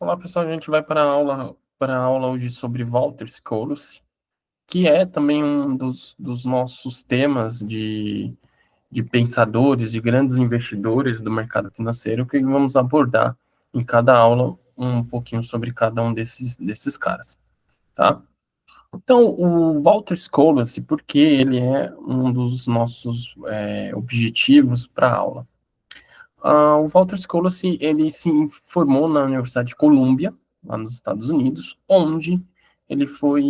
Olá, pessoal. A gente vai para a aula hoje sobre Walter Scholz, que é também um dos nossos temas de pensadores, de grandes investidores do mercado financeiro, que vamos abordar em cada aula um pouquinho sobre cada um desses caras, tá? Então, o Walter Scholz, por que ele é um dos nossos objetivos para a aula? O Walter Scholz, ele se formou na Universidade de Columbia, lá nos Estados Unidos, onde ele foi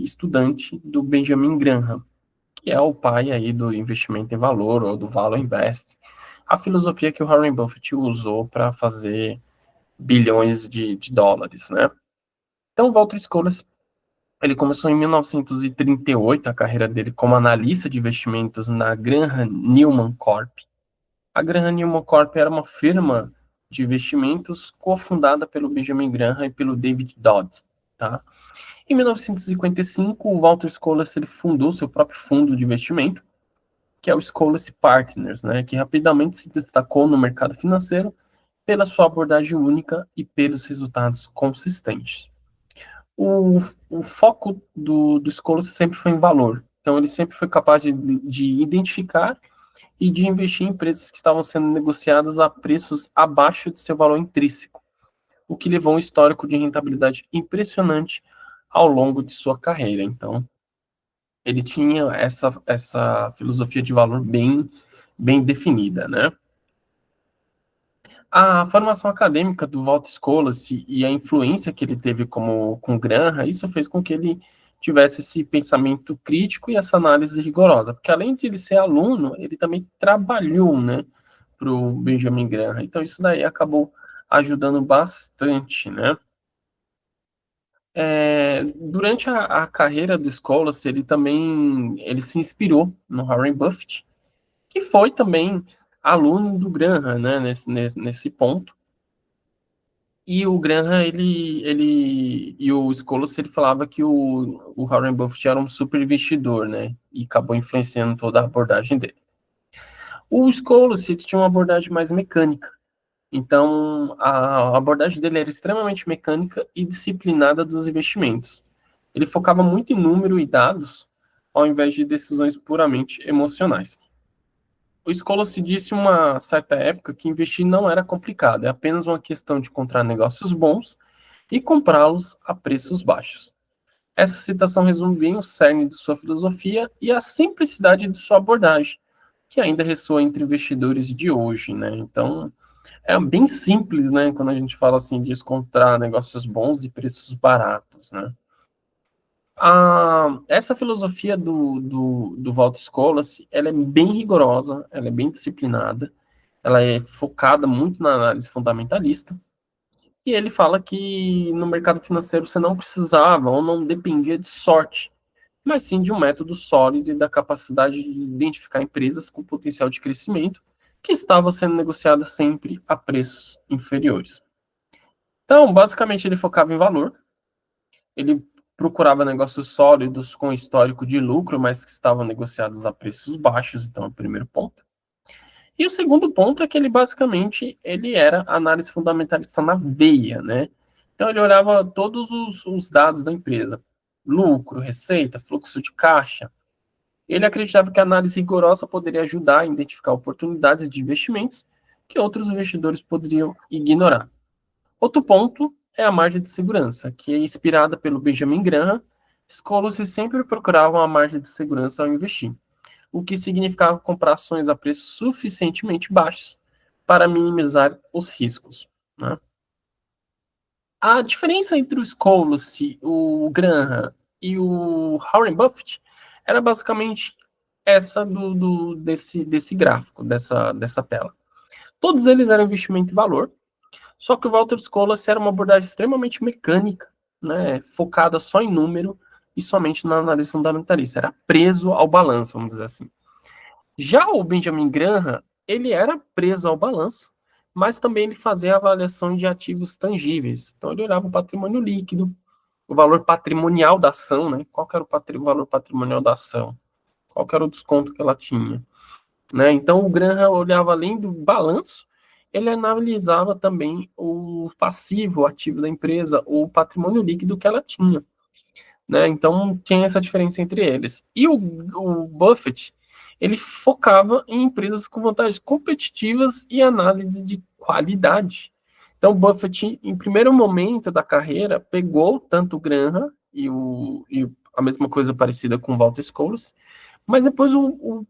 estudante do Benjamin Graham, que é o pai aí do investimento em valor, ou do Value Invest, a filosofia que o Warren Buffett usou para fazer bilhões de dólares, né? Então, o Walter Scholz, ele começou em 1938 a carreira dele como analista de investimentos na Graham Newman Corp. A Graham Newman Corp era uma firma de investimentos cofundada pelo Benjamin Graham e pelo David Dodd, tá? Em 1955, o Walter Scholz ele fundou seu próprio fundo de investimento, que é o Scholz Partners, né, que rapidamente se destacou no mercado financeiro pela sua abordagem única e pelos resultados consistentes. O, o foco do Scholz sempre foi em valor, então ele sempre foi capaz de identificar e de investir em empresas que estavam sendo negociadas a preços abaixo de seu valor intrínseco, o que levou a um histórico de rentabilidade impressionante ao longo de sua carreira. Então, ele tinha essa filosofia de valor bem definida, né? A formação acadêmica do Walt Scholz e a influência que ele teve com Graham, isso fez com que ele tivesse esse pensamento crítico e essa análise rigorosa, porque além de ele ser aluno, ele também trabalhou, né, para o Benjamin Graham. Então isso daí acabou ajudando bastante, né? Durante a carreira do Scholz, ele se inspirou no Warren Buffett, que foi também aluno do Graham, né, nesse ponto. E o Graham, e o Scholz, ele falava que o Warren Buffett era um super investidor, né? E acabou influenciando toda a abordagem dele. O Scholz, ele tinha uma abordagem mais mecânica. Então, a abordagem dele era extremamente mecânica e disciplinada dos investimentos. Ele focava muito em número e dados, ao invés de decisões puramente emocionais. O Scholz disse em uma certa época que investir não era complicado, é apenas uma questão de encontrar negócios bons e comprá-los a preços baixos. Essa citação resume bem o cerne de sua filosofia e a simplicidade de sua abordagem, que ainda ressoa entre investidores de hoje, né? Então, é bem simples, né, quando a gente fala assim de encontrar negócios bons e preços baratos, né? Essa filosofia do Walter Scholz, ela é bem rigorosa, ela é bem disciplinada, ela é focada muito na análise fundamentalista, e ele fala que no mercado financeiro você não precisava ou não dependia de sorte, mas sim de um método sólido e da capacidade de identificar empresas com potencial de crescimento que estavam sendo negociadas sempre a preços inferiores. Então, basicamente, ele focava em valor, ele procurava negócios sólidos com histórico de lucro, mas que estavam negociados a preços baixos, então é o primeiro ponto. E o segundo ponto é que ele basicamente ele era análise fundamentalista na veia, né? Então ele olhava todos os dados da empresa, lucro, receita, fluxo de caixa. Ele acreditava que a análise rigorosa poderia ajudar a identificar oportunidades de investimentos que outros investidores poderiam ignorar. Outro ponto é a margem de segurança, que é inspirada pelo Benjamin Graham. Scholz sempre procuravam a margem de segurança ao investir, o que significava comprar ações a preços suficientemente baixos para minimizar os riscos, né? A diferença entre o Scholz, o Graham e o Warren Buffett era basicamente essa desse gráfico, dessa tela. Todos eles eram investimento em valor, só que o Walter Scholz era uma abordagem extremamente mecânica, né, focada só em número e somente na análise fundamentalista. Era preso ao balanço, vamos dizer assim. Já o Benjamin Graham, ele era preso ao balanço, mas também ele fazia avaliação de ativos tangíveis. Então ele olhava o patrimônio líquido, o valor patrimonial da ação, né? Qual que era o valor patrimonial da ação? Qual que era o desconto que ela tinha? Né? Então o Graham olhava além do balanço, ele analisava também o passivo, o ativo da empresa, ou o patrimônio líquido que ela tinha, né? Então, tinha essa diferença entre eles. E o Buffett, ele focava em empresas com vantagens competitivas e análise de qualidade. Então, o Buffett, em primeiro momento da carreira, pegou tanto o Graham e a mesma coisa parecida com o Walter Scholz, mas depois o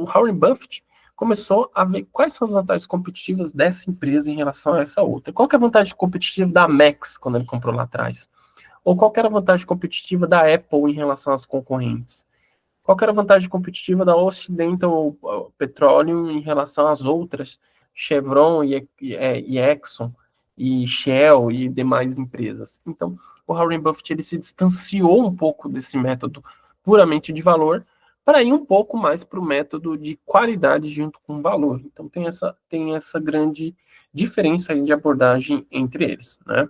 Warren Buffett começou a ver quais são as vantagens competitivas dessa empresa em relação a essa outra. Qual que é a vantagem competitiva da Max, quando ele comprou lá atrás? Ou qual que era a vantagem competitiva da Apple em relação às concorrentes? Qual que era a vantagem competitiva da Occidental Petroleum em relação às outras, Chevron e Exxon, e Shell e demais empresas? Então, o Warren Buffett ele se distanciou um pouco desse método puramente de valor para ir um pouco mais para o método de qualidade junto com valor. Então, tem essa grande diferença de abordagem entre eles, né?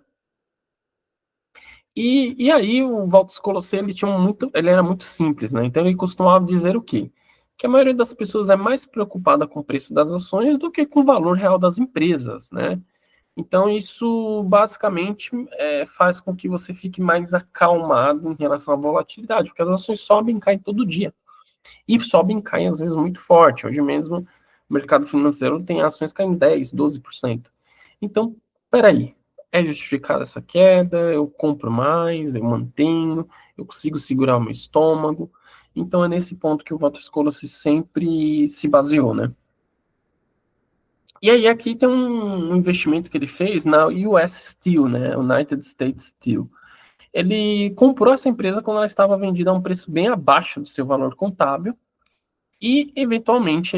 E aí o Walter Scolossy, ele era muito simples, né? Então ele costumava dizer o quê? Que a maioria das pessoas é mais preocupada com o preço das ações do que com o valor real das empresas, né? Então isso basicamente faz com que você fique mais acalmado em relação à volatilidade, porque as ações sobem e caem todo dia. E sobem e caem às vezes muito forte. Hoje mesmo o mercado financeiro tem ações caindo 10, 12%. Então, peraí, é justificada essa queda? Eu compro mais, eu mantenho, eu consigo segurar o meu estômago. Então é nesse ponto que o Walter Scolossy sempre se baseou, né? E aí aqui tem um investimento que ele fez na US Steel, né? United States Steel. Ele comprou essa empresa quando ela estava vendida a um preço bem abaixo do seu valor contábil e, eventualmente,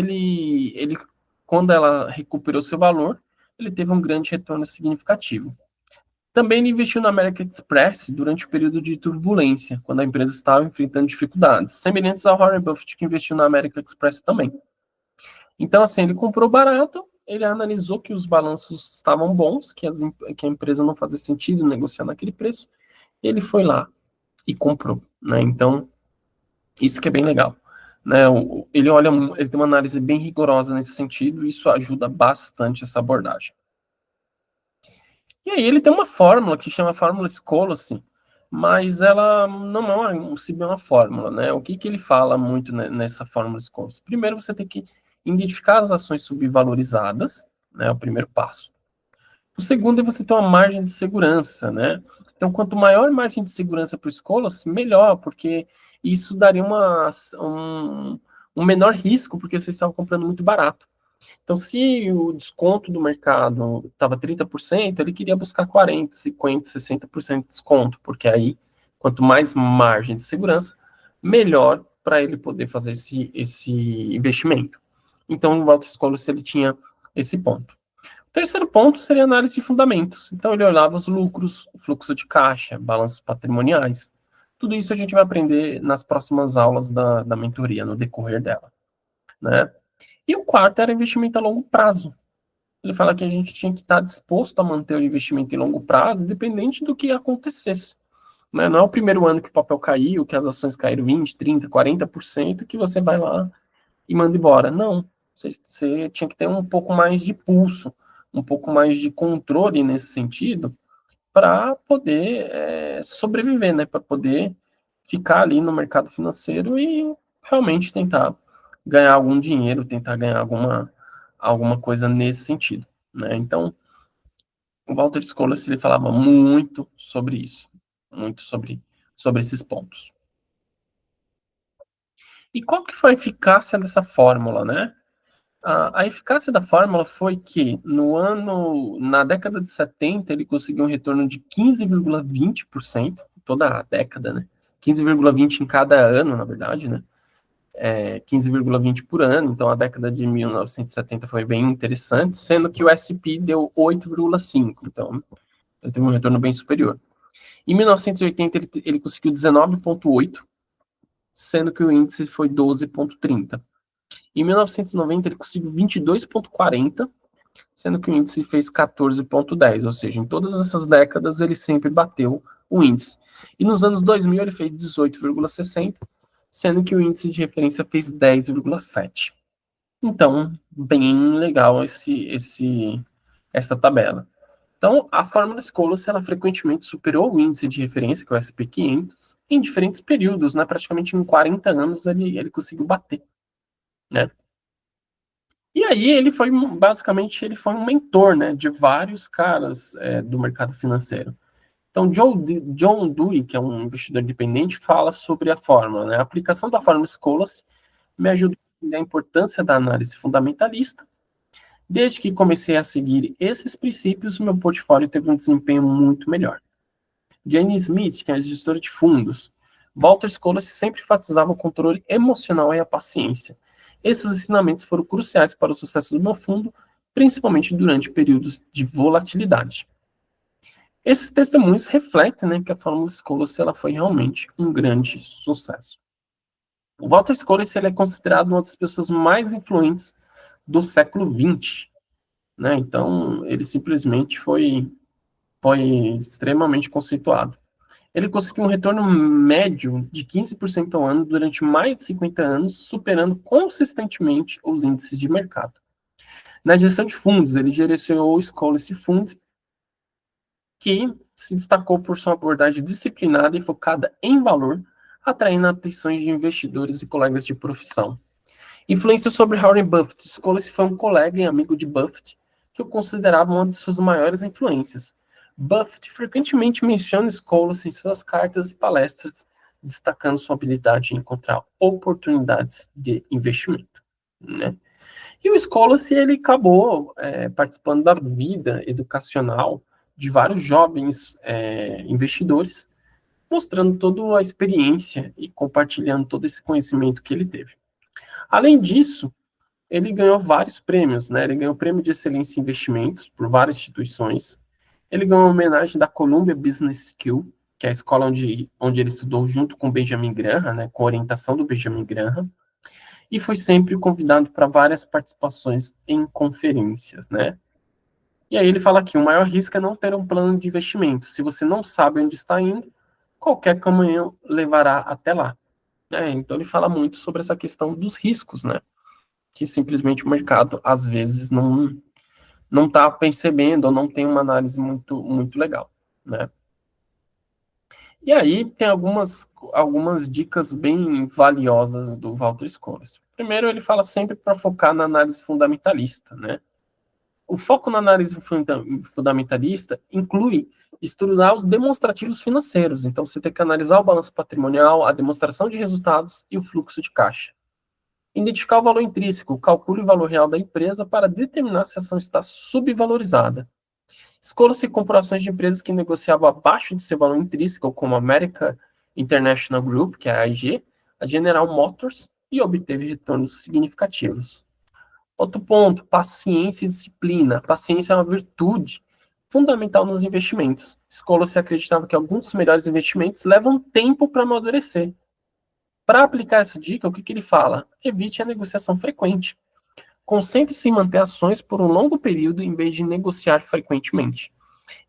quando ela recuperou seu valor, ele teve um grande retorno significativo. Também ele investiu na American Express durante o período de turbulência, quando a empresa estava enfrentando dificuldades, semelhantes ao Warren Buffett, que investiu na American Express também. Então, assim, ele comprou barato, ele analisou que os balanços estavam bons, que a empresa não fazia sentido negociar naquele preço, e ele foi lá e comprou, né? Então, isso que é bem legal. Né? Ele tem uma análise bem rigorosa nesse sentido, e isso ajuda bastante essa abordagem. E aí ele tem uma fórmula que chama fórmula Scholz, mas ela não é uma fórmula, né? O que ele fala muito nessa fórmula Scholz? Primeiro você tem que identificar as ações subvalorizadas, né? É o primeiro passo. O segundo é você ter uma margem de segurança, né? Então, quanto maior margem de segurança para o Scholz, melhor, porque isso daria um menor risco, porque você estava comprando muito barato. Então, se o desconto do mercado estava 30%, ele queria buscar 40%, 50%, 60% de desconto, porque aí, quanto mais margem de segurança, melhor para ele poder fazer esse investimento. Então, o Walter Scholz, ele tinha esse ponto. O terceiro ponto seria a análise de fundamentos. Então, ele olhava os lucros, o fluxo de caixa, balanços patrimoniais. Tudo isso a gente vai aprender nas próximas aulas da mentoria, no decorrer dela, né? E o quarto era investimento a longo prazo. Ele fala que a gente tinha que estar disposto a manter o investimento em longo prazo, independente do que acontecesse. Né? Não é o primeiro ano que o papel caiu, que as ações caíram 20, 30, 40%, que você vai lá e manda embora. Não. Você tinha que ter um pouco mais de pulso, um pouco mais de controle nesse sentido, para poder sobreviver, né? Para poder ficar ali no mercado financeiro e realmente tentar ganhar algum dinheiro, tentar ganhar alguma coisa nesse sentido, né? Então, o Walter Scholz, ele falava muito sobre isso, muito sobre esses pontos. E qual que foi a eficácia dessa fórmula, né? A eficácia da fórmula foi que na década de 70, ele conseguiu um retorno de 15,20%, toda a década, né? 15,20 em cada ano, na verdade, né? 15,20 por ano, então a década de 1970 foi bem interessante, sendo que o S&P deu 8,5, então ele teve um retorno bem superior. Em 1980 ele conseguiu 19,8, sendo que o índice foi 12,30. Em 1990 ele conseguiu 22,40, sendo que o índice fez 14,10, ou seja, em todas essas décadas ele sempre bateu o índice. E nos anos 2000 ele fez 18,60, sendo que o índice de referência fez 10,7. Então, bem legal essa tabela. Então, a fórmula Scholas, ela frequentemente superou o índice de referência, que é o SP500, em diferentes períodos, né? Praticamente em 40 anos ele conseguiu bater, né? E aí ele foi, basicamente, ele foi um mentor, né, de vários caras do mercado financeiro. Então, John Dewey, que é um investidor independente, fala sobre a fórmula, né? A aplicação da fórmula Scholas me ajudou a entender a importância da análise fundamentalista. Desde que comecei a seguir esses princípios, meu portfólio teve um desempenho muito melhor. Jane Smith, que é gestora de fundos, Walter Scholas sempre enfatizava o controle emocional e a paciência. Esses ensinamentos foram cruciais para o sucesso do meu fundo, principalmente durante períodos de volatilidade. Esses testemunhos refletem, né, que a fórmula Scholas ela foi realmente um grande sucesso. O Walter Scholas ele é considerado uma das pessoas mais influentes do século XX, né? Então ele simplesmente foi extremamente conceituado. Ele conseguiu um retorno médio de 15% ao ano durante mais de 50 anos, superando consistentemente os índices de mercado. Na gestão de fundos, ele gerenciou o Scholas Fund, que se destacou por sua abordagem disciplinada e focada em valor, atraindo atenções de investidores e colegas de profissão. Influência sobre Warren Buffett. Scholas foi um colega e amigo de Buffett, que o considerava uma de suas maiores influências. Buffett frequentemente menciona Scholas em suas cartas e palestras, destacando sua habilidade em encontrar oportunidades de investimento, né? E o Scholas ele acabou participando da vida educacional de vários jovens investidores, mostrando toda a experiência e compartilhando todo esse conhecimento que ele teve. Além disso, ele ganhou vários prêmios, né? Ele ganhou o Prêmio de Excelência em Investimentos por várias instituições. Ele ganhou uma homenagem da Columbia Business School, que é a escola onde ele estudou junto com Benjamin Graham, né? Com a orientação do Benjamin Graham. E foi sempre convidado para várias participações em conferências, né? E aí ele fala aqui, o maior risco é não ter um plano de investimento. Se você não sabe onde está indo, qualquer caminho levará até lá. Então ele fala muito sobre essa questão dos riscos, né? Que simplesmente o mercado, às vezes, não está percebendo ou não tem uma análise muito legal, né? E aí tem algumas dicas bem valiosas do Walter Scholas. Primeiro, ele fala sempre para focar na análise fundamentalista, né? O foco na análise fundamentalista inclui estudar os demonstrativos financeiros. Então, você tem que analisar o balanço patrimonial, a demonstração de resultados e o fluxo de caixa. Identificar o valor intrínseco, calcule o valor real da empresa para determinar se a ação está subvalorizada. Escolha-se corporações de empresas que negociavam abaixo de seu valor intrínseco, como a American International Group, que é a AIG, a General Motors, e obteve retornos significativos. Outro ponto, paciência e disciplina. Paciência é uma virtude fundamental nos investimentos. Scholas acreditava que alguns dos melhores investimentos levam tempo para amadurecer. Para aplicar essa dica, o que ele fala? Evite a negociação frequente. Concentre-se em manter ações por um longo período em vez de negociar frequentemente.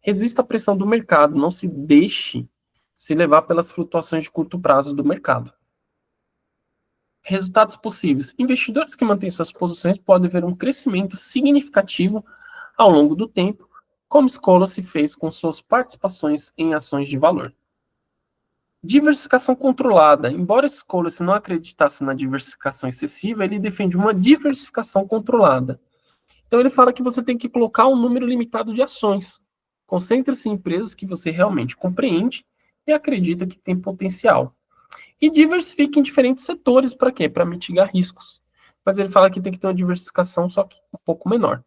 Resista à pressão do mercado, não se deixe se levar pelas flutuações de curto prazo do mercado. Resultados possíveis. Investidores que mantêm suas posições podem ver um crescimento significativo ao longo do tempo, como Scholas se fez com suas participações em ações de valor. Diversificação controlada. Embora Scholas não acreditasse na diversificação excessiva, ele defende uma diversificação controlada. Então ele fala que você tem que colocar um número limitado de ações. Concentre-se em empresas que você realmente compreende e acredita que tem potencial. E diversifique em diferentes setores. Para quê? Para mitigar riscos. Mas ele fala que tem que ter uma diversificação, só que um pouco menor.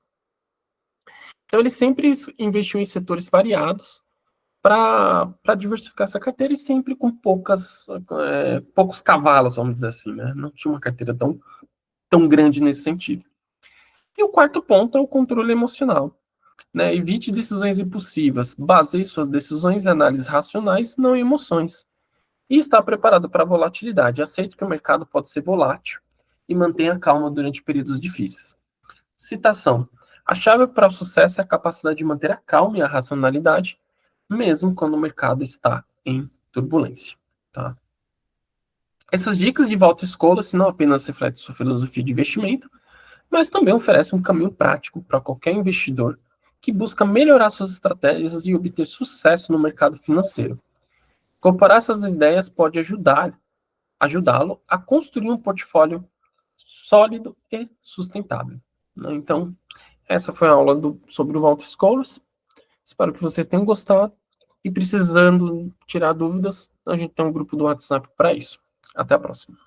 Então ele sempre investiu em setores variados para diversificar essa carteira e sempre com poucos cavalos, vamos dizer assim, né? Não tinha uma carteira tão grande nesse sentido. E o quarto ponto é o controle emocional. Né? Evite decisões impulsivas, baseie suas decisões em análises racionais, não em emoções. E está preparado para a volatilidade. Aceite que o mercado pode ser volátil e mantenha calma durante períodos difíceis. Citação. A chave para o sucesso é a capacidade de manter a calma e a racionalidade, mesmo quando o mercado está em turbulência. Tá? Essas dicas de Walter Scholas não apenas refletem sua filosofia de investimento, mas também oferecem um caminho prático para qualquer investidor que busca melhorar suas estratégias e obter sucesso no mercado financeiro. Comparar essas ideias pode ajudá-lo a construir um portfólio sólido e sustentável. Então, essa foi a aula sobre o Walter Scholars. Espero que vocês tenham gostado. E precisando tirar dúvidas, a gente tem um grupo do WhatsApp para isso. Até a próxima.